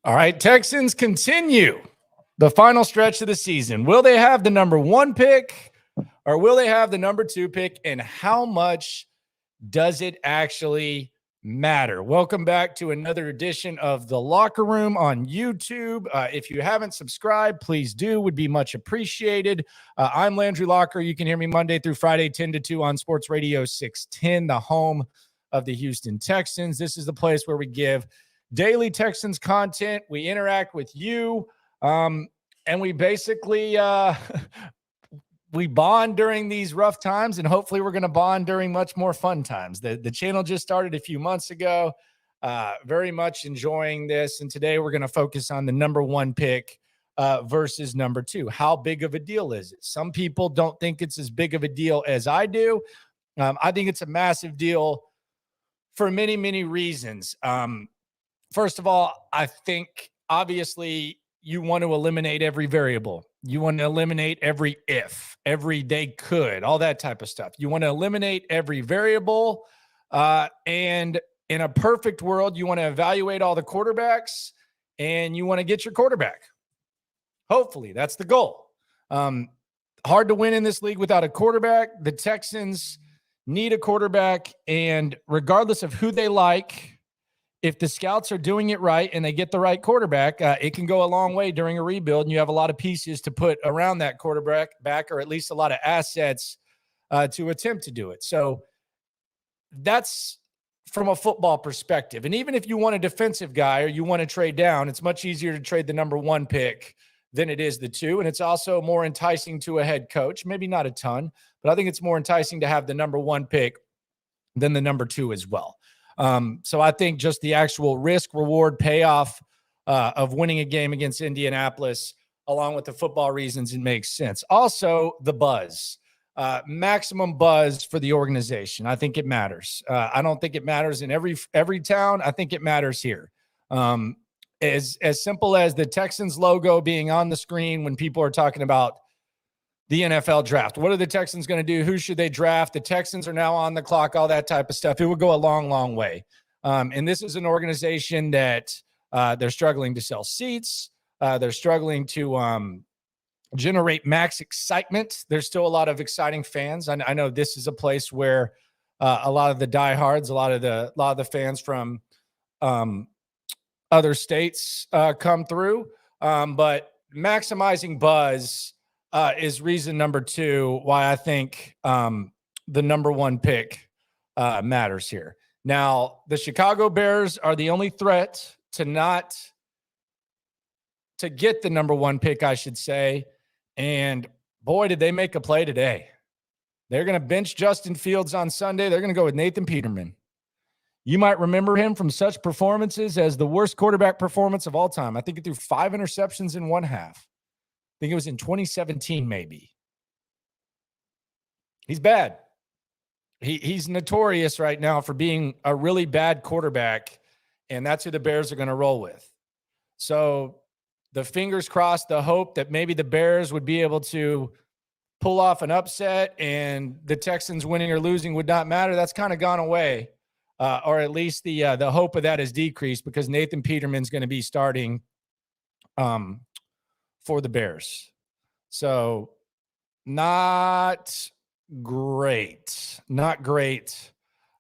All right, Texans continue the final stretch of the season. Will they have the number 1 pick or will they have the number 2 pick? And how much does it actually matter? Welcome back to another edition of The Locker Room on YouTube. If you haven't subscribed, please do. Would be much appreciated. I'm Landry Locker. You can hear me Monday through Friday, 10 to 2 on Sports Radio 610, the home of the Houston Texans. This is the place where we give daily Texans content. We interact with you, and we basically we bond during these rough times, and hopefully we're going to bond during much more fun times. The channel just started a few months ago. Very much enjoying this, and today we're going to focus on the number 1 pick versus number 2. How big of a deal is it? Some people don't think it's as big of a deal as I do. I think it's a massive deal for many, many reasons. First of all, I think obviously you want to eliminate every variable. You want to eliminate every if, every they could, all that type of stuff. You want to eliminate every variable. And in a perfect world, you want to evaluate all the quarterbacks and you want to get your quarterback. Hopefully, that's the goal. Hard to win in this league without a quarterback. The Texans need a quarterback, and regardless of who they like, if the scouts are doing it right and they get the right quarterback, it can go a long way during a rebuild, and you have a lot of pieces to put around that quarterback back, or at least a lot of assets to attempt to do it. So that's from a football perspective. And even if you want a defensive guy or you want to trade down, it's much easier to trade the number 1 pick than it is the 2. And it's also more enticing to a head coach. Maybe not a ton, but I think it's more enticing to have the number 1 pick than the number 2 as well. So I think just the actual risk reward payoff of winning a game against Indianapolis, along with the football reasons, it makes sense. Also, the buzz, maximum buzz for the organization. I think it matters. I don't think it matters in every town. I think it matters here. As simple as the Texans logo being on the screen when people are talking about the NFL draft. What are the Texans going to do? Who should they draft? The Texans are now on the clock, all that type of stuff. It would go a long, long way. And this is an organization that they're struggling to sell seats. They're struggling to generate max excitement. There's still a lot of exciting fans. I know this is a place where a lot of the diehards, a lot of the fans from other states come through. But maximizing buzz is reason number 2 why I think the number 1 pick matters here. Now, the Chicago Bears are the only threat to get the number 1 pick, I should say. And boy, did they make a play today. They're going to bench Justin Fields on Sunday. They're going to go with Nathan Peterman. You might remember him from such performances as the worst quarterback performance of all time. I think he threw 5 interceptions in one half. I think it was in 2017, maybe. He's bad. He's notorious right now for being a really bad quarterback, and that's who the Bears are going to roll with. So the fingers crossed, the hope that maybe the Bears would be able to pull off an upset and the Texans winning or losing would not matter. That's kind of gone away, or at least the hope of that has decreased because Nathan Peterman's going to be starting for the Bears. So not great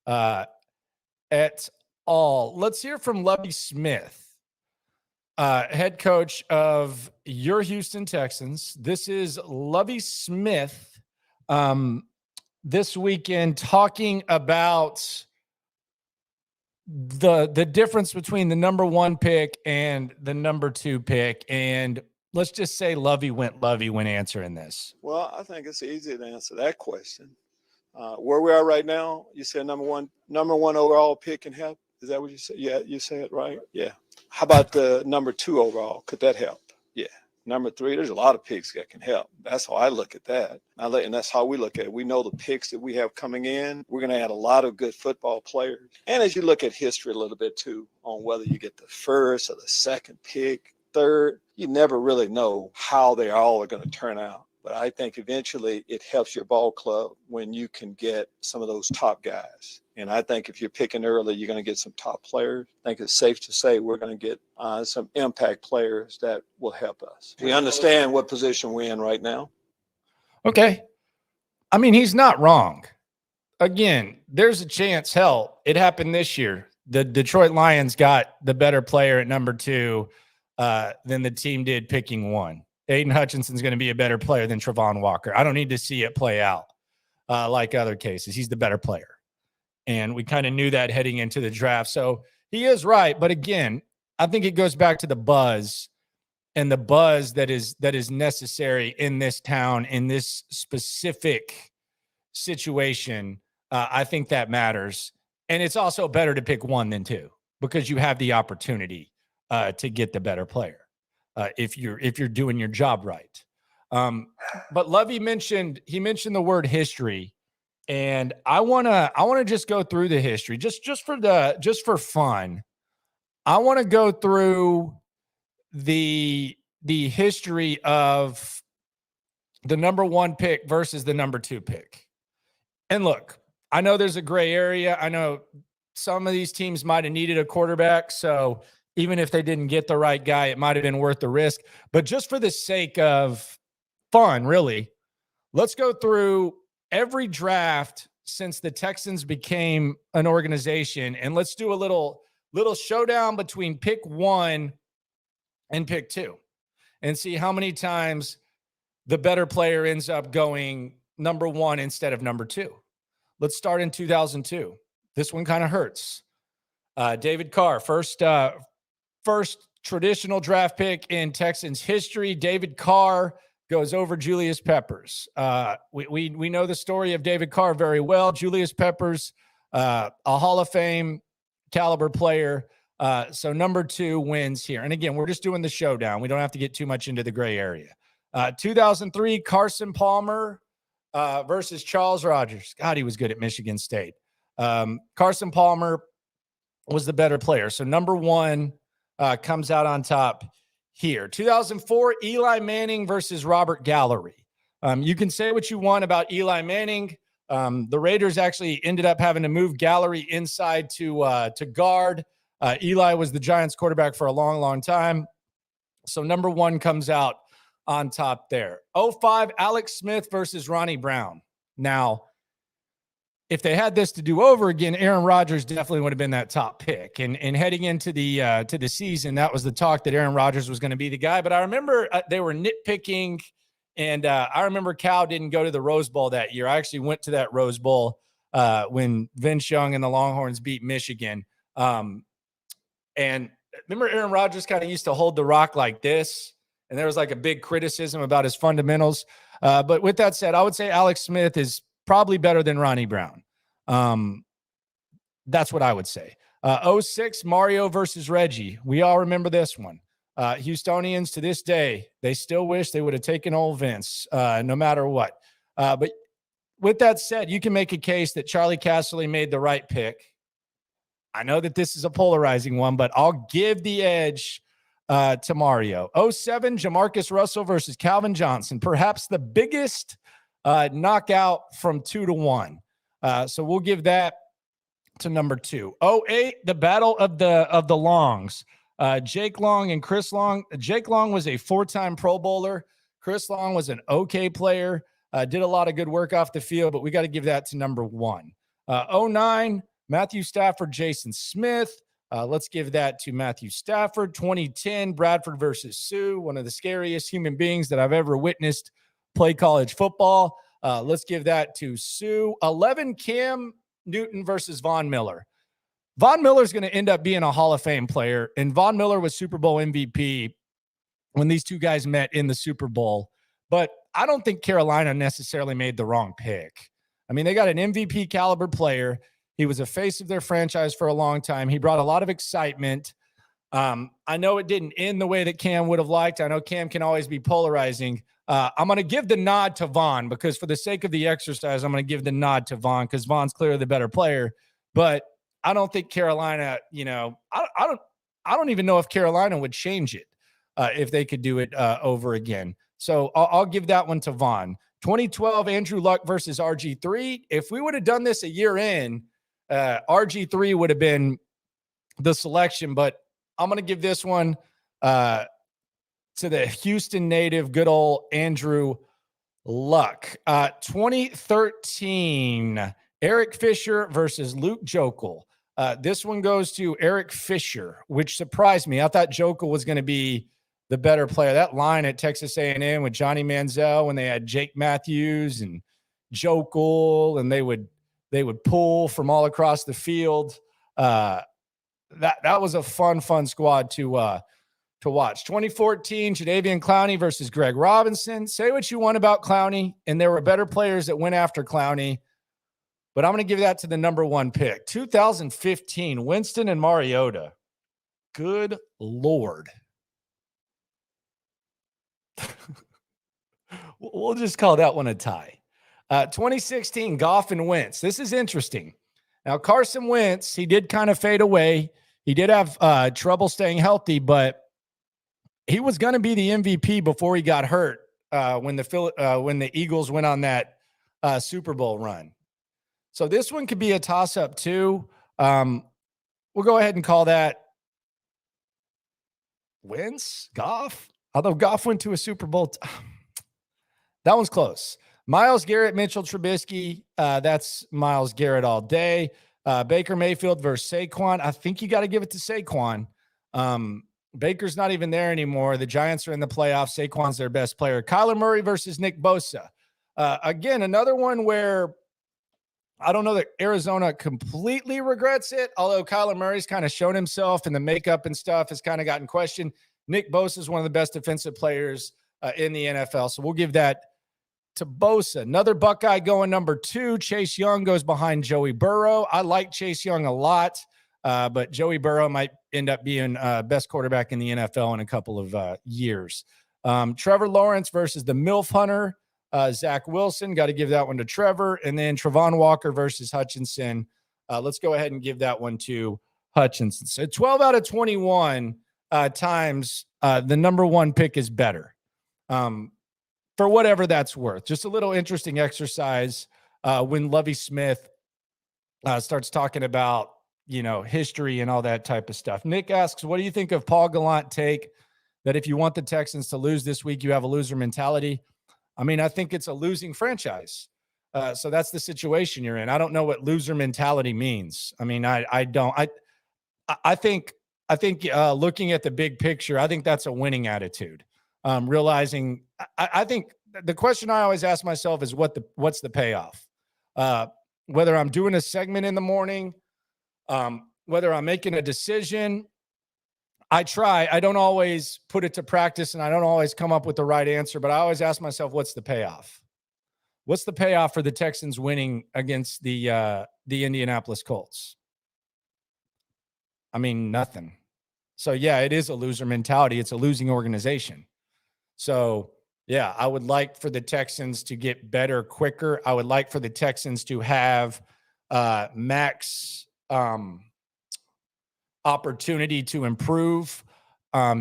at all. Let's hear from Lovie Smith, head coach of your Houston Texans. This is Lovie Smith this weekend talking about the difference between the number 1 pick and the number 2 pick. And let's just say Lovie went answering this. Well, I think it's easy to answer that question. Where we are right now, you said number one overall pick can help. Is that what you said? Yeah, you said it right. Yeah. How about the number 2 overall? Could that help? Yeah. Number 3, there's a lot of picks that can help. That's how I look at that. And that's how we look at it. We know the picks that we have coming in. We're going to add a lot of good football players. And as you look at history a little bit too, on whether you get the 1st or the 2nd pick, 3rd, you never really know how they all are going to turn out. But I think eventually it helps your ball club when you can get some of those top guys. And I think if you're picking early, you're going to get some top players. I think it's safe to say we're going to get some impact players that will help us. We understand what position we're in right now. Okay. I mean, he's not wrong. Again, there's a chance, hell, it happened this year. The Detroit Lions got the better player at number 2 than the team did picking 1. Aiden Hutchinson's going to be a better player than Travon Walker. I don't need to see it play out like other cases. He's the better player. And we kind of knew that heading into the draft. So he is right. But again, I think it goes back to the buzz and the buzz that is necessary in this town, in this specific situation. I think that matters. And it's also better to pick 1 than 2 because you have the opportunity to get the better player if you're doing your job right. But Lovie mentioned the word history. And I wanna just go through the history just for fun. I want to go through the history of the number 1 pick versus the number 2 pick. And look, I know there's a gray area. I know some of these teams might have needed a quarterback, so even if they didn't get the right guy, it might have been worth the risk. But just for the sake of fun, really, let's go through every draft since the Texans became an organization, and let's do a little showdown between pick 1 and pick 2 and see how many times the better player ends up going number 1 instead of number 2. Let's start in 2002. This one kind of hurts. David Carr, first traditional draft pick in Texans history. David Carr goes over Julius Peppers. We know the story of David Carr very well. Julius Peppers, a Hall of Fame caliber player. So number 2 wins here. And again, we're just doing the showdown. We don't have to get too much into the gray area. 2003, Carson Palmer versus Charles Rogers. God, he was good at Michigan State. Carson Palmer was the better player. So number 1 comes out on top here. 2004, Eli Manning versus Robert Gallery. You can say what you want about Eli Manning. The Raiders actually ended up having to move Gallery inside to guard. Eli was the Giants quarterback for a long, long time. So number 1 comes out on top there. 05, Alex Smith versus Ronnie Brown. Now, if they had this to do over again, Aaron Rodgers definitely would have been that top pick. And heading into the season, that was the talk that Aaron Rodgers was going to be the guy. But I remember they were nitpicking, and I remember Cal didn't go to the Rose Bowl that year. I actually went to that Rose Bowl when Vince Young and the Longhorns beat Michigan. And remember Aaron Rodgers kind of used to hold the rock like this, and there was like a big criticism about his fundamentals. But with that said, I would say Alex Smith is probably better than Ronnie Brown. That's what I would say. 06, Mario versus Reggie. We all remember this one. Houstonians to this day, they still wish they would have taken old Vince, no matter what. But with that said, you can make a case that Charlie Casserly made the right pick. I know that this is a polarizing one, but I'll give the edge to Mario. 07, Jamarcus Russell versus Calvin Johnson. Perhaps the biggest knockout from 2-1. So we'll give that to number 2. 08, the battle of the Longs. Jake Long and Chris Long. Jake Long was a 4-time Pro Bowler. Chris Long was an okay player. Did a lot of good work off the field, but we got to give that to number 1. 09, Matthew Stafford, Jason Smith. Let's give that to Matthew Stafford. 2010, Bradford versus Sue, one of the scariest human beings that I've ever witnessed play college football. Let's give that to Sue. 11, Cam Newton versus Von Miller. Von Miller's going to end up being a Hall of Fame player, and Von Miller was Super Bowl MVP when these two guys met in the Super Bowl. But I don't think Carolina necessarily made the wrong pick. I mean, they got an MVP caliber player. He was a face of their franchise for a long time. He brought a lot of excitement. I know it didn't end the way that Cam would have liked. I know Cam can always be polarizing. I'm going to give the nod to Von because for the sake of the exercise, I'm going to give the nod to Von because Von's clearly the better player. But I don't think Carolina, I don't even know if Carolina would change it if they could do it over again. So I'll give that one to Von. 2012, Andrew Luck versus RG3. If we would have done this a year in, RG3 would have been the selection, but I'm going to give this one to the Houston native, good old Andrew Luck. 2013, Eric Fisher versus Luke Jokel. This one goes to Eric Fisher, which surprised me. I thought Jokel was going to be the better player. That line at Texas A&M with Johnny Manziel when they had Jake Matthews and Jokel, and they would pull from all across the field. That was a fun squad to watch. 2014, Jadeveon Clowney versus Greg Robinson. Say what you want about Clowney, and there were better players that went after Clowney, but I'm going to give that to the number 1 pick. 2015, Winston and Mariota. Good Lord. We'll just call that one a tie. 2016, Goff and Wentz. This is interesting. Now, Carson Wentz, he did kind of fade away. He did have trouble staying healthy, but he was going to be the MVP before he got hurt when the Eagles went on that Super Bowl run. So this one could be a toss-up too. We'll go ahead and call that Wentz, Goff. Although Goff went to a Super Bowl. That one's close. Myles Garrett, Mitchell Trubisky. That's Myles Garrett all day. Baker Mayfield versus Saquon. I think you got to give it to Saquon. Baker's not even there anymore. The Giants are in the playoffs. Saquon's their best player. Kyler Murray versus Nick Bosa. Again, another one where I don't know that Arizona completely regrets it, although Kyler Murray's kind of shown himself and the makeup and stuff has kind of gotten questioned. Nick Bosa is one of the best defensive players in the NFL, so we'll give that to Bosa. Another Buckeye going number 2. Chase Young goes behind Joey Burrow. I like Chase Young a lot, but Joey Burrow might end up being best quarterback in the NFL in a couple of years. Trevor Lawrence versus the MILF Hunter. Zach Wilson, got to give that one to Trevor. And then Travon Walker versus Hutchinson. Let's go ahead and give that one to Hutchinson. So 12 out of 21 times the number 1 pick is better. For whatever that's worth. Just a little interesting exercise when Lovie Smith starts talking about, history and all that type of stuff. Nick asks, what do you think of Paul Gallant take that if you want the Texans to lose this week, you have a loser mentality? I mean, I think it's a losing franchise. So that's the situation you're in. I don't know what loser mentality means. I mean, I don't. I think looking at the big picture, I think that's a winning attitude. Realizing, I think the question I always ask myself is what's the payoff? Whether I'm doing a segment in the morning, whether I'm making a decision, I don't always put it to practice and I don't always come up with the right answer, but I always ask myself, what's the payoff? What's the payoff for the Texans winning against the Indianapolis Colts? I mean, nothing. So yeah, it is a loser mentality. It's a losing organization. So yeah, I would like for the Texans to get better quicker. I would like for the Texans to have max opportunity to improve.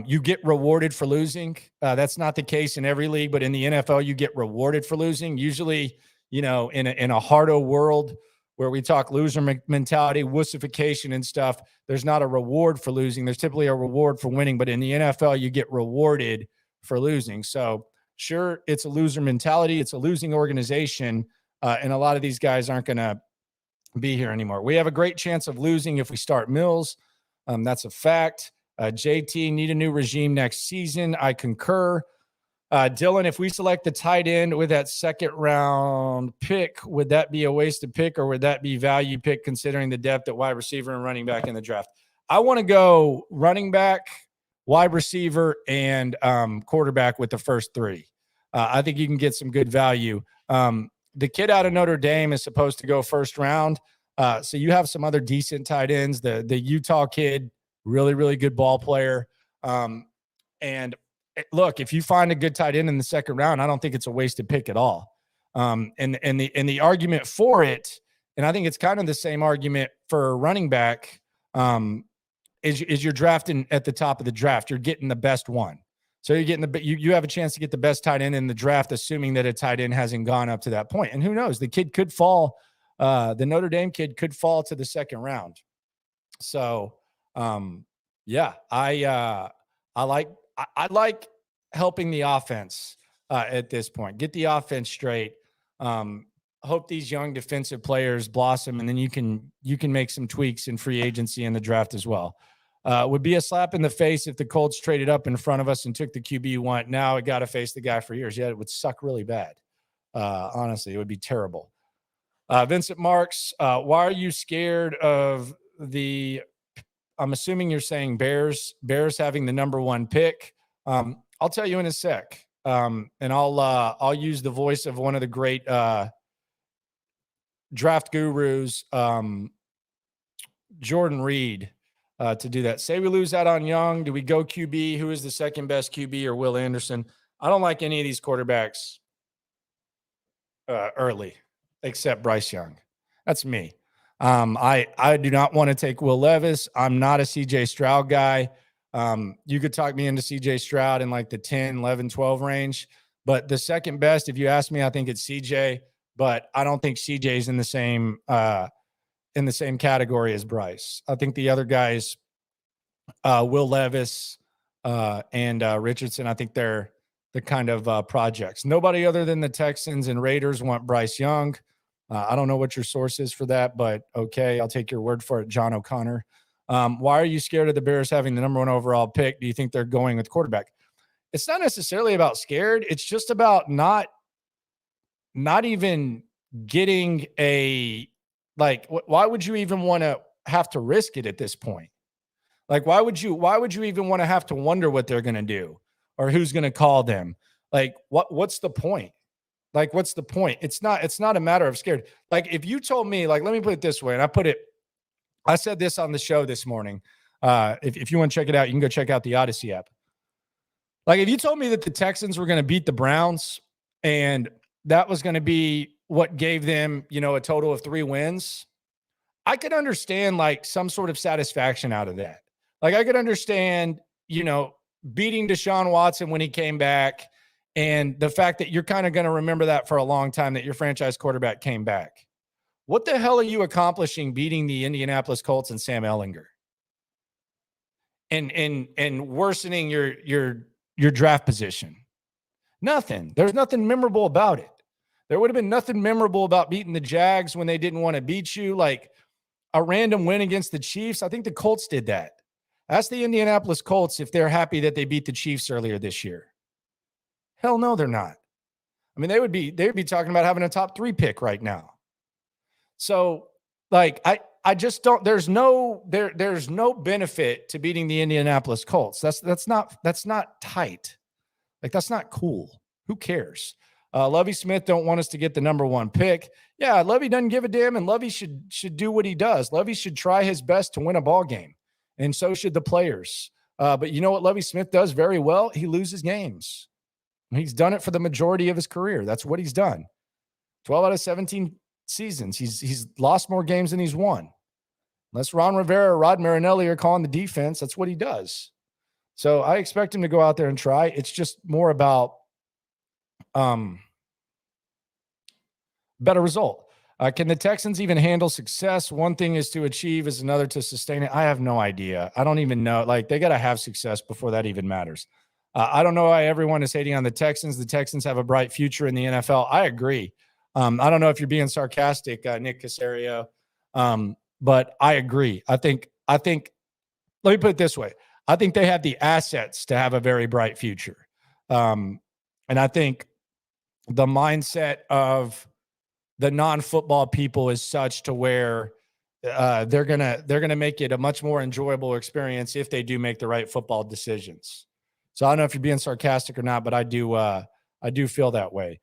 You get rewarded for losing. That's not the case in every league, but in the NFL, you get rewarded for losing. Usually, in a hardo world where we talk loser mentality, wussification and stuff, there's not a reward for losing. There's typically a reward for winning, but in the NFL, you get rewarded for losing. So sure, it's a loser mentality. It's a losing organization. And a lot of these guys aren't going to be here anymore. We have a great chance of losing if we start Mills. That's a fact. JT, need a new regime next season. I concur. Dylan, if we select the tight end with that second round pick, would that be a wasted pick or would that be value pick considering the depth at wide receiver and running back in the draft? I want to go running back, wide receiver, and quarterback with the first 3. I think you can get some good value. The kid out of Notre Dame is supposed to go first round. So you have some other decent tight ends. The Utah kid, really, really good ball player. And look, if you find a good tight end in the second round, I don't think it's a wasted pick at all. And the argument for it, and I think it's kind of the same argument for running back, is you're drafting at the top of the draft. You're getting the best one. So you're getting you have a chance to get the best tight end in the draft, assuming that a tight end hasn't gone up to that point. And who knows, the kid could fall the Notre Dame kid could fall to the second round. So, yeah, I like helping the offense at this point. Get the offense straight. Hope these young defensive players blossom, and then you can make some tweaks in free agency and the draft as well. Would be a slap in the face if the Colts traded up in front of us and took the QB you want. Now I got to face the guy for years. Yeah, it would suck really bad. Honestly, it would be terrible. Vincent Marks, why are you scared of the, I'm assuming you're saying Bears having the number 1 pick. I'll tell you in a sec. And I'll use the voice of one of the great draft gurus, Jordan Reed, to do that. Say we lose out on Young. Do we go QB? Who is the second best QB, or Will Anderson? I don't like any of these quarterbacks early, except Bryce Young. That's me. I do not want to take Will Levis. I'm not a CJ Stroud guy. You could talk me into CJ Stroud in like the 10, 11, 12 range. But the second best, if you ask me, I think it's CJ. But I don't think CJ's in the same category as Bryce. I think the other guys, Will Levis and Richardson, I think they're the kind of projects. Nobody other than the Texans and Raiders want Bryce Young. I don't know what your source is for that, but okay, I'll take your word for it, John O'Connor. Why are you scared of the Bears having the number 1 overall pick? Do you think they're going with quarterback? It's not necessarily about scared. It's just about not even getting a, like, why would you even want to have to risk it at this point? Like, why would you even want to have to wonder what they're going to do or who's going to call them? Like, what's the point? Like, what's the point? It's not a matter of scared. Like, if you told me, like, let me put it this way, and I said this on the show this morning. If you want to check it out, you can go check out the Odyssey app. Like, if you told me that the Texans were going to beat the Browns and that was going to be what gave them, a total of 3 wins, I could understand like some sort of satisfaction out of that. Like, I could understand, beating Deshaun Watson when he came back, and the fact that you're kind of going to remember that for a long time, that your franchise quarterback came back. What the hell are you accomplishing beating the Indianapolis Colts and Sam Ehlinger? And worsening your draft position? Nothing. There's nothing memorable about it. There would have been nothing memorable about beating the Jags when they didn't want to beat you. Like a random win against the Chiefs. I think the Colts did that. Ask the Indianapolis Colts if they're happy that they beat the Chiefs earlier this year. Hell no, they're not. I mean, they would be talking about having a top 3 pick right now. So, like, I just don't. There's no benefit to beating the Indianapolis Colts. That's not tight. Like, that's not cool. Who cares? Lovie Smith don't want us to get the number 1 pick. Yeah, Lovie doesn't give a damn, and Lovie should do what he does. Lovie should try his best to win a ball game, and so should the players. But you know what Lovie Smith does very well? He loses games. He's done it for the majority of his career. That's what he's done. 12 out of 17 seasons. He's lost more games than he's won. Unless Ron Rivera or Rod Marinelli are calling the defense, that's what he does. So I expect him to go out there and try. It's just more about better result. Can the Texans even handle success? One thing is to achieve, is another to sustain it. I have no idea. I don't even know. Like, they got to have success before that even matters. I don't know why everyone is hating on the Texans. The Texans have a bright future in the NFL. I agree. I don't know if you're being sarcastic, Nick Casario, but I agree. I think. Let me put it this way. I think they have the assets to have a very bright future, and I think the mindset of the non-football people is such to where they're gonna make it a much more enjoyable experience if they do make the right football decisions. So I don't know if you're being sarcastic or not, but I do feel that way.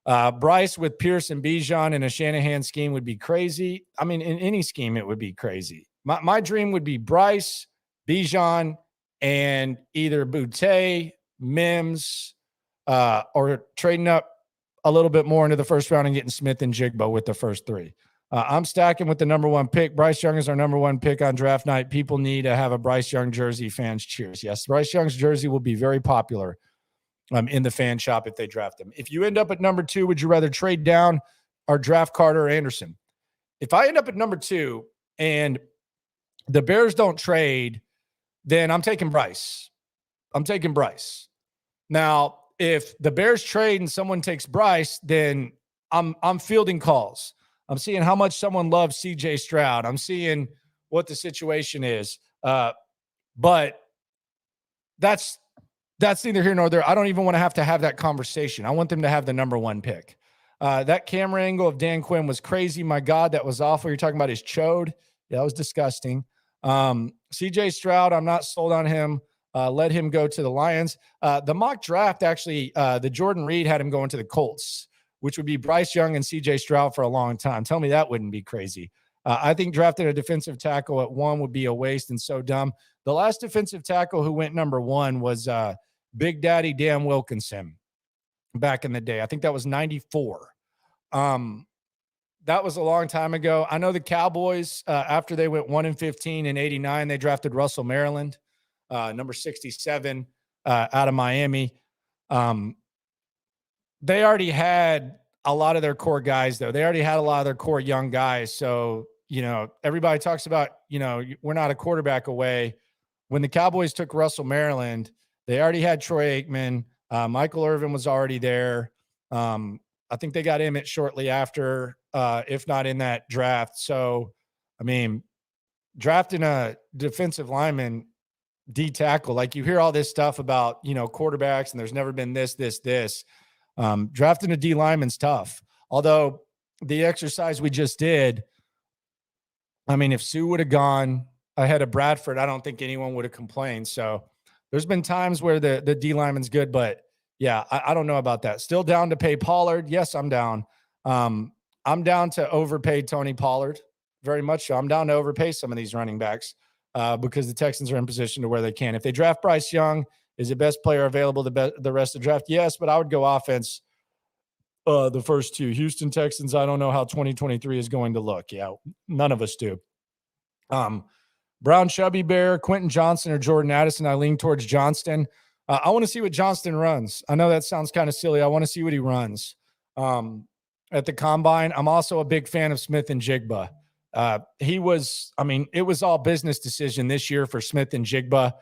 Bryce with Pierce and Bijan in a Shanahan scheme would be crazy. I mean, in any scheme, it would be crazy. My dream would be Bryce, Bijan, and either Boutte, Mims, or trading up a little bit more into the first round and getting Smith and Jigbo with the first 3. I'm stacking with the number 1 pick. Bryce Young is our number 1 pick on draft night. People need to have a Bryce Young jersey. Fans cheers. Yes, Bryce Young's jersey will be very popular in the fan shop if they draft him. If you end up at number 2, would you rather trade down or draft Carter or Anderson? if I end up at number 2 and the Bears don't trade, then I'm taking Bryce. Now, if the Bears trade and someone takes Bryce, then I'm fielding calls. I'm seeing how much someone loves CJ Stroud. I'm seeing what the situation is. But that's neither here nor there. I don't even want to have that conversation. I want them to have the number 1 pick. That camera angle of Dan Quinn was crazy. My God, that was awful. You're talking about his chode. Yeah, that was disgusting. CJ Stroud, I'm not sold on him. Let him go to the Lions. The mock draft, actually, the Jordan Reed had him going to the Colts, which would be Bryce Young and CJ Stroud for a long time. Tell me that wouldn't be crazy. I think drafting a defensive tackle at 1 would be a waste and so dumb. The last defensive tackle who went number 1 was Big Daddy Dan Wilkinson back in the day. I think that was 94. That was a long time ago. I know the Cowboys, after they went 1-15 in 89, they drafted Russell Maryland, number 67, out of Miami. They already had a lot of their core guys, though. They already had a lot of their core young guys. So, everybody talks about, we're not a quarterback away. When the Cowboys took Russell Maryland, they already had Troy Aikman. Michael Irvin was already there. I think they got Emmett shortly after, if not in that draft. So, drafting a defensive lineman, D tackle, like you hear all this stuff about, quarterbacks and there's never been this. Drafting a D lineman's tough. Although the exercise we just did, if Sue would have gone ahead of Bradford, I don't think anyone would have complained. So there's been times where the D lineman's good, but yeah, I don't know about that. Still down to pay Pollard. Yes, I'm down. I'm down to overpay Tony Pollard. Very much so. I'm down to overpay some of these running backs because the Texans are in position to where they can. If they draft Bryce Young, is the best player available the rest of the draft? Yes, but I would go offense the first 2. Houston Texans, I don't know how 2023 is going to look. Yeah, none of us do. Brown Chubby Bear, Quentin Johnston, or Jordan Addison. I lean towards Johnston. I want to see what Johnston runs. I know that sounds kind of silly. I want to see what he runs at the combine. I'm also a big fan of Smith and Jigba. It was all business decision this year for Smith and Jigba.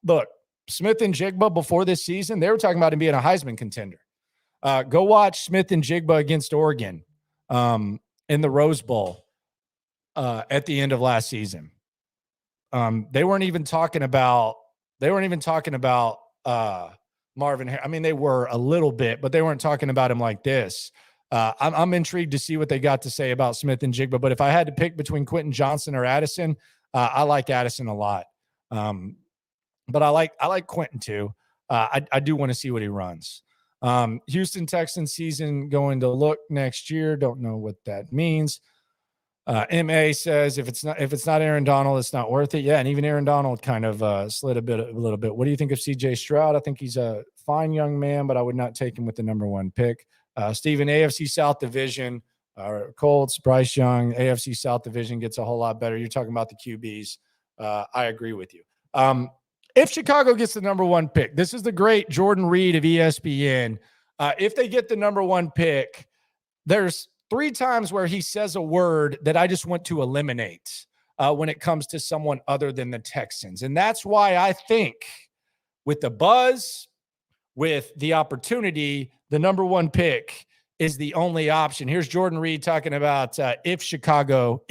Look, Smith and Jigba before this season, they were talking about him being a Heisman contender. Go watch Smith and Jigba against Oregon in the Rose Bowl at the end of last season. They weren't even talking about Marvin Harrison. They were a little bit, but they weren't talking about him like this. I'm intrigued to see what they got to say about Smith and Jigba. But if I had to pick between Quentin Johnston or Addison, I like Addison a lot. But I like Quentin too. I do want to see what he runs. Houston Texans season going to look next year. Don't know what that means. MA says if it's not Aaron Donald, it's not worth it. Yeah, and even Aaron Donald kind of slid a little bit. What do you think of CJ Stroud? I think he's a fine young man, but I would not take him with the number 1 pick. Steven, AFC South Division, Colts, Bryce Young, AFC South Division gets a whole lot better. You're talking about the QBs. I agree with you. If Chicago gets the number 1 pick, this is the great Jordan Reed of ESPN. If they get the number 1 pick, there's 3 times where he says a word that I just want to eliminate when it comes to someone other than the Texans. And that's why I think with the buzz, with the opportunity, the number 1 pick is the only option. Here's Jordan Reed talking about if Chicago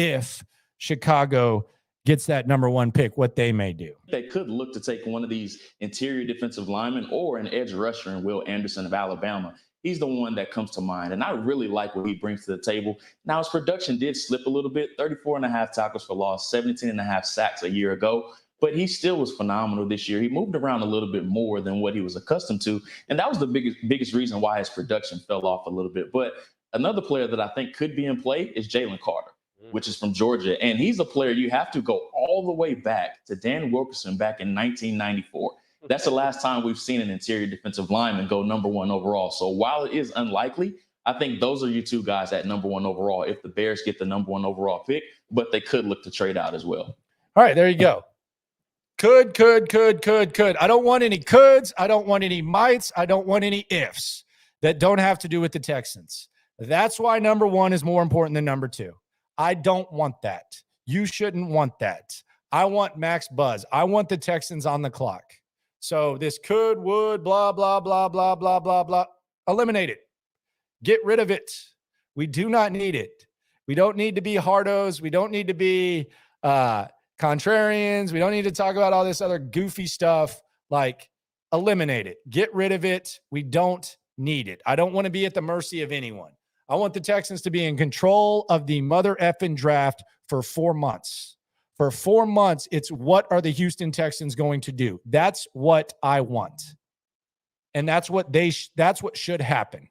gets that number 1 pick, what they may do. They could look to take one of these interior defensive linemen or an edge rusher in Will Anderson of Alabama. He's the one that comes to mind, and I really like what he brings to the table. Now, his production did slip a little bit, 34.5 tackles for loss, 17.5 sacks a year ago, but he still was phenomenal this year. He moved around a little bit more than what he was accustomed to, and that was the biggest reason why his production fell off a little bit. But another player that I think could be in play is Jalen Carter, which is from Georgia, and he's a player you have to go all the way back to Dan Wilkerson back in 1994. That's the last time we've seen an interior defensive lineman go number 1 overall. So while it is unlikely, I think those are your 2 guys at number 1 overall if the Bears get the number 1 overall pick, but they could look to trade out as well. All right, there you go. Could. I don't want any coulds. I don't want any mights. I don't want any ifs that don't have to do with the Texans. That's why number 1 is more important than number 2. I don't want that. You shouldn't want that. I want max buzz. I want the Texans on the clock. So this could, would, blah, blah, blah, blah, blah, blah, blah. Eliminate it. Get rid of it. We do not need it. We don't need to be hardos. We don't need to be contrarians. We don't need to talk about all this other goofy stuff. Like, eliminate it. Get rid of it. We don't need it. I don't want to be at the mercy of anyone. I want the Texans to be in control of the mother effing draft for 4 months. For 4 months, it's what are the Houston Texans going to do? That's what I want. And that's what that's what should happen.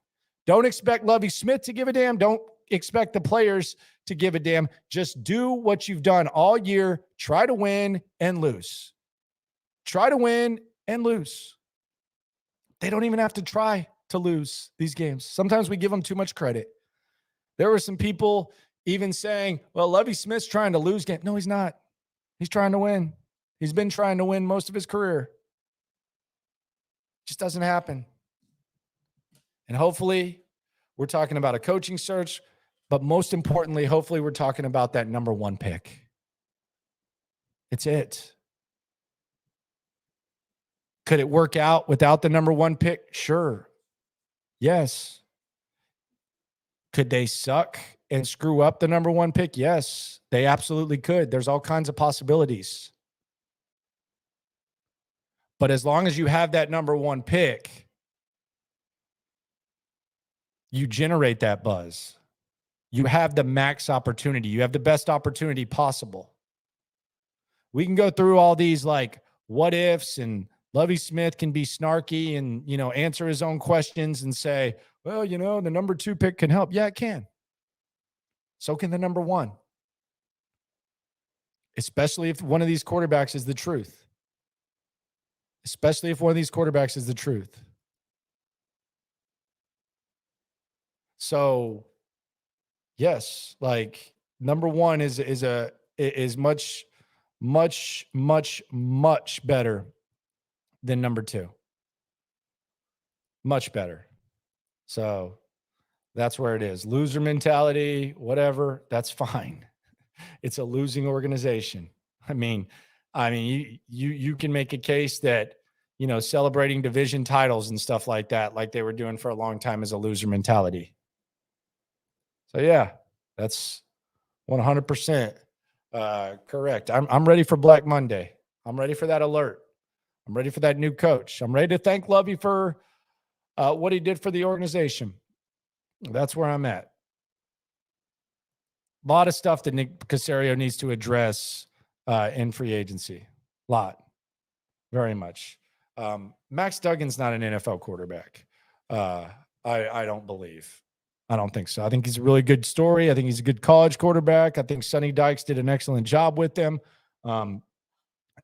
Don't expect Lovie Smith to give a damn. Don't expect the players to give a damn. Just do what you've done all year. Try to win and lose. Try to win and lose. They don't even have to try to lose these games. Sometimes we give them too much credit. There were some people even saying, well, Lovie Smith's trying to lose game. No, he's not. He's trying to win. He's been trying to win most of his career. Just doesn't happen. And hopefully we're talking about a coaching search, but most importantly, hopefully we're talking about that number 1 pick. It's it. Could it work out without the number 1 pick? Sure. Yes. Could they suck and screw up the number 1 pick? Yes, they absolutely could. There's all kinds of possibilities. But as long as you have that number 1 pick, you generate that buzz. You have the max opportunity. You have the best opportunity possible. We can go through all these like what ifs, and Lovie Smith can be snarky and, answer his own questions and say, well, the number 2 pick can help. Yeah, it can. So can the number 1. Especially if one of these quarterbacks is the truth. Especially if one of these quarterbacks is the truth. So, yes, like number 1 is much, much, much, much better than number 2. Much better. So that's where it is. Loser mentality, whatever, that's fine. It's a losing organization. I mean, you can make a case that, celebrating division titles and stuff like that, like they were doing for a long time, is a loser mentality. So yeah, that's 100% correct. I'm ready for Black Monday. I'm ready for that alert. I'm ready for that new coach. I'm ready to thank Lovie for what he did for the organization. That's where I'm at. A lot of stuff that Nick Caserio needs to address in free agency. A lot. Very much. Max Duggan's not an NFL quarterback. I don't believe. I don't think so. I think he's a really good story. I think he's a good college quarterback. I think Sonny Dykes did an excellent job with him.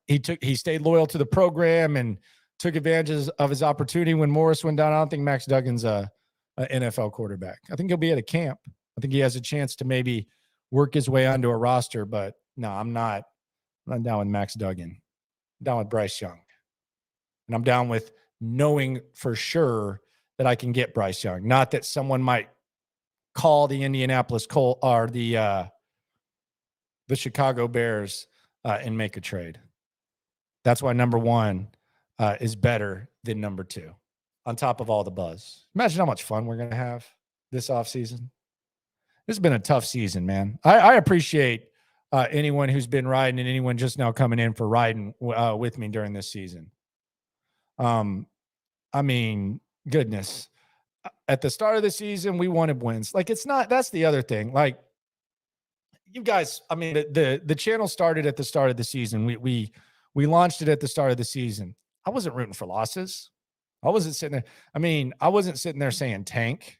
He stayed loyal to the program and took advantage of his opportunity when Morris went down. I don't think Max Duggan's a NFL quarterback. I think he'll be at a camp. I think he has a chance to maybe work his way onto a roster, but no, I'm not down with Max Duggan. I'm down with Bryce Young. And I'm down with knowing for sure that I can get Bryce Young. Not that someone might call the Indianapolis Colts or the Chicago Bears and make a trade. That's why number 1 is better than number 2, on top of all the buzz. Imagine how much fun we're going to have this offseason. This has been a tough season, man. I appreciate anyone who's been riding and anyone just now coming in for riding with me during this season. Goodness. At the start of the season, we wanted wins. Like, it's not, that's the other thing. Like, you guys, the channel started at the start of the season. We launched it at the start of the season. I wasn't rooting for losses. I wasn't sitting there. I wasn't sitting there saying tank.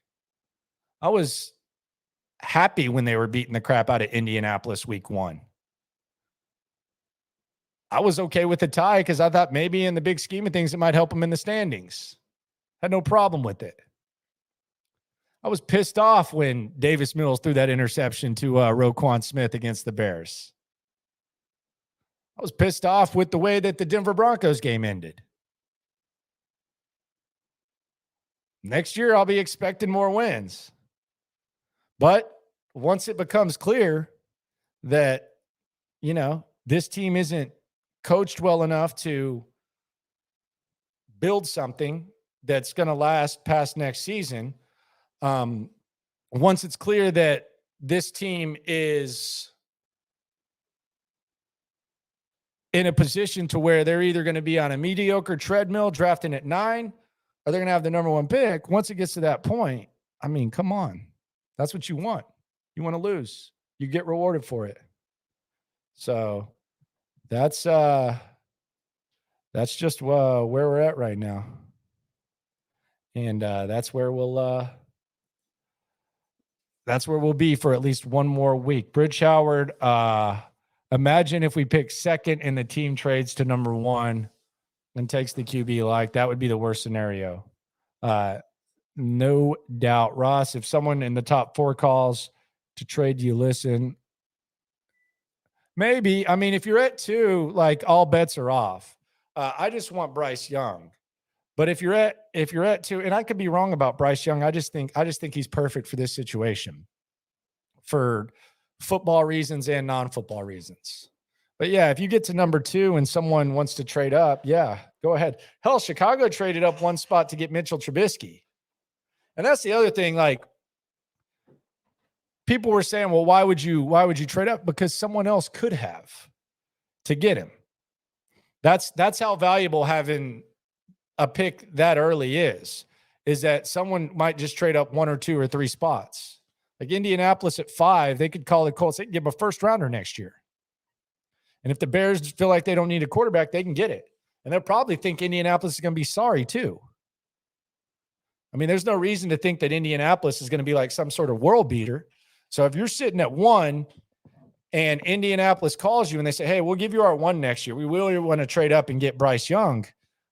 I was happy when they were beating the crap out of Indianapolis week 1. I was okay with the tie because I thought maybe in the big scheme of things, it might help them in the standings. Had no problem with it. I was pissed off when Davis Mills threw that interception to Roquan Smith against the Bears. I was pissed off with the way that the Denver Broncos game ended. Next year, I'll be expecting more wins. But once it becomes clear that, this team isn't coached well enough to build something that's going to last past next season, once it's clear that this team is in a position to where they're either going to be on a mediocre treadmill drafting at 9, or they're going to have the number 1 pick. Once it gets to that point, I mean, come on. That's what you want. You want to lose. You get rewarded for it. So that's just where we're at right now. And that's where we'll be for at least one more week. Bridge Howard, imagine if we pick second and the team trades to number 1 and takes the QB like that would be the worst scenario. No doubt. Ross, if someone in the top 4 calls to trade, you listen. Maybe. I mean, if you're at 2, like all bets are off. I just want Bryce Young. But if you're at 2, and I could be wrong about Bryce Young, I just think he's perfect for this situation for football reasons and non-football reasons. But yeah, if you get to number 2 and someone wants to trade up, yeah, go ahead. Hell, Chicago traded up 1 spot to get Mitchell Trubisky. And that's the other thing. Like, people were saying, well, why would you trade up? Because someone else could have to get him. That's how valuable having a pick that early is that someone might just trade up 1 or 2 or 3 spots. Like Indianapolis at 5, they could call the Colts. They can give a first rounder next year. And if the Bears feel like they don't need a quarterback, they can get it. And they'll probably think Indianapolis is going to be sorry too. I mean, there's no reason to think that Indianapolis is going to be like some sort of world beater. So if you're sitting at 1 and Indianapolis calls you and they say, hey, we'll give you our 1 next year. We really want to trade up and get Bryce Young.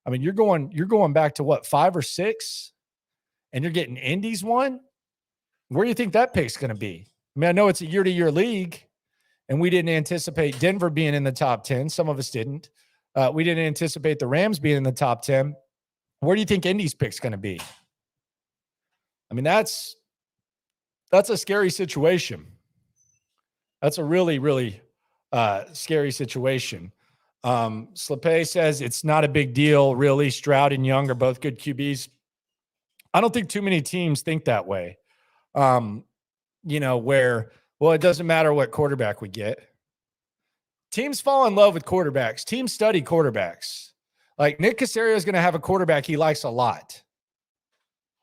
I mean, you're going back to what, 5 or 6, and you're getting Indy's 1. Where do you think that pick's going to be? I mean, I know it's a year-to-year league, and we didn't anticipate Denver being in the top 10. Some of us didn't. We didn't anticipate the Rams being in the top 10. Where do you think Indy's pick's going to be? I mean, that's a scary situation. That's a really, really scary situation. Slepe says it's not a big deal, really. Stroud and Young are both good QBs. I don't think too many teams think that way. Where, well, it doesn't matter what quarterback we get. Teams fall in love with quarterbacks. Teams study quarterbacks. Like Nick Caserio is going to have a quarterback he likes a lot.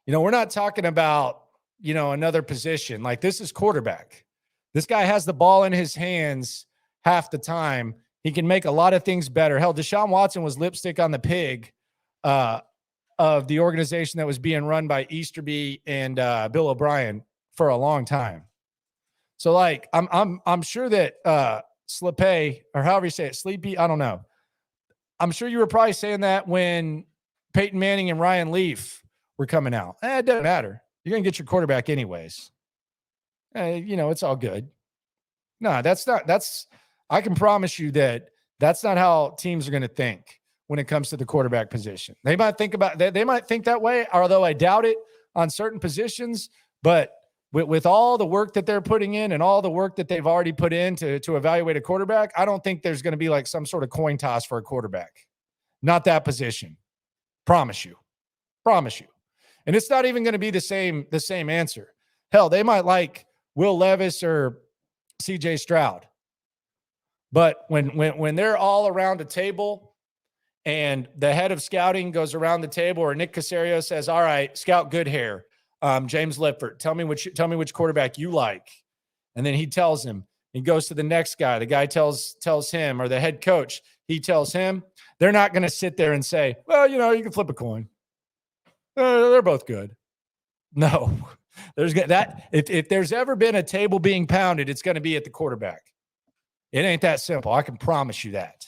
We're not talking about, another position. Like, this is quarterback. This guy has the ball in his hands half the time. He can make a lot of things better. Hell, Deshaun Watson was lipstick on the pig of the organization that was being run by Easterby and Bill O'Brien for a long time. So, like, I'm sure that Slepe, or however you say it, Sleepy, I don't know. I'm sure you were probably saying that when Peyton Manning and Ryan Leaf were coming out. It doesn't matter. You're going to get your quarterback anyways. It's all good. No, I can promise you that's not how teams are going to think when it comes to the quarterback position. They might think that way, although I doubt it on certain positions, but with all the work that they're putting in and all the work that they've already put in to evaluate a quarterback, I don't think there's going to be like some sort of coin toss for a quarterback. Not that position. Promise you. And it's not even going to be the same answer. Hell, they might like Will Levis or CJ Stroud. But when they're all around a table and the head of scouting goes around the table, or Nick Caserio says, all right, scout Goodhair, James Lippert, tell me which quarterback you like. And then he tells him. He goes to the next guy. The guy tells him, or the head coach, he tells him. They're not going to sit there and say, well, you can flip a coin. They're both good. No, there's that. If there's ever been a table being pounded, it's going to be at the quarterback. It ain't that simple. I can promise you that.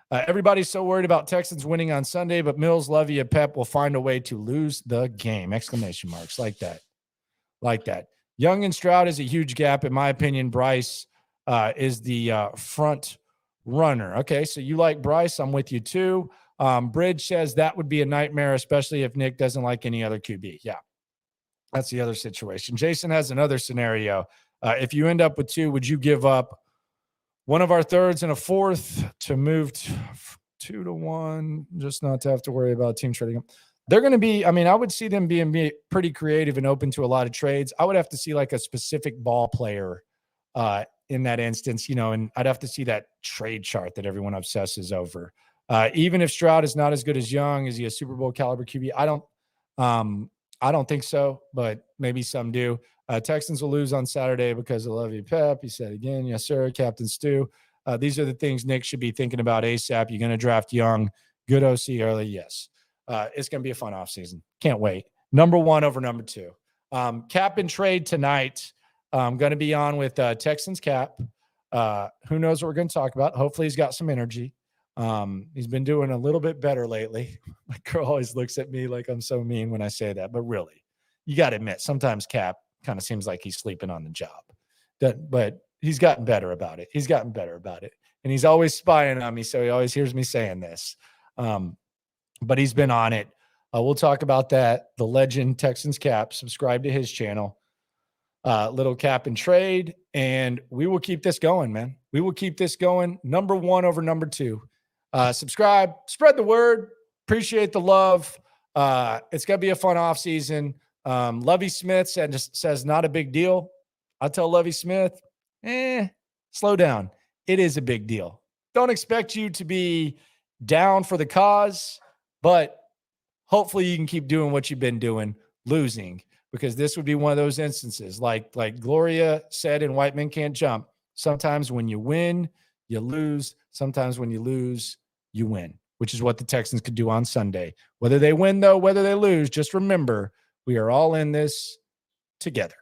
Everybody's so worried about Texans winning on Sunday, but Mills, Lovie, and Pep will find a way to lose the game. Exclamation marks like that. Young and Stroud is a huge gap. In my opinion, Bryce is the front runner. Okay, so you like Bryce. I'm with you too. Bridge says that would be a nightmare, especially if Nick doesn't like any other QB. Yeah. That's the other situation. Jason has another scenario. If you end up with 2, would you give up one of our thirds and a fourth to move 2 to 1, just not to have to worry about team trading them? They're going to be, I mean, I would see them being pretty creative and open to a lot of trades. I would have to see like a specific ball player in that instance, and I'd have to see that trade chart that everyone obsesses over. Even if Stroud is not as good as Young, is he a Super Bowl caliber QB? I don't think so, but maybe some do. Texans will lose on Saturday because of Lovie Pep. He said again, yes, sir, Captain Stu. These are the things Nick should be thinking about ASAP. You're going to draft Young, good OC early, yes. It's going to be a fun offseason. Can't wait. Number 1 over number 2. Cap and trade tonight. I'm going to be on with Texans Cap. Who knows what we're going to talk about? Hopefully he's got some energy. He's been doing a little bit better lately. My girl always looks at me like I'm so mean when I say that, but really, you got to admit, sometimes Cap kind of seems like he's sleeping on the job. But he's gotten better about it. And he's always spying on me, so he always hears me saying this. But he's been on it. We'll talk about that. The legend Texans Cap. Subscribe to his channel. Little cap and trade, and we will keep this going, man. We will keep this going. Number 1 over number 2. Subscribe, spread the word. Appreciate the love. It's going to be a fun off season. Lovie Smith says not a big deal. I tell Lovie Smith, slow down. It is a big deal. Don't expect you to be down for the cause, but hopefully you can keep doing what you've been doing, losing, because this would be one of those instances. Like Gloria said in White Men Can't Jump, sometimes when you win, you lose. Sometimes when you lose, you win, which is what the Texans could do on Sunday. Whether they win, though, whether they lose, just remember, we are all in this together.